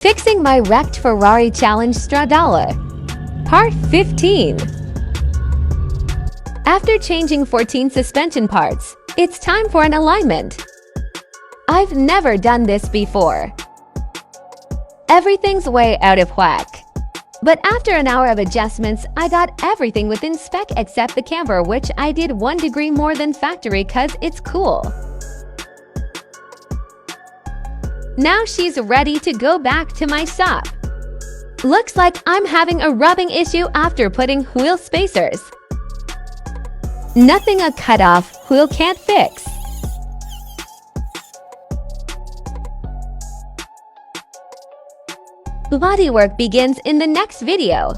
Fixing my wrecked Ferrari Challenge Stradale. Part 15. After changing 14 suspension parts, it's time for an alignment. I've never done this before. Everything's way out of whack. But after an hour of adjustments, I got everything within spec except the camber, which I did 1 degree more than factory cause it's cool. Now she's ready to go back to my shop. Looks like I'm having a rubbing issue after putting wheel spacers. Nothing a cut-off wheel can't fix. Bodywork begins in the next video.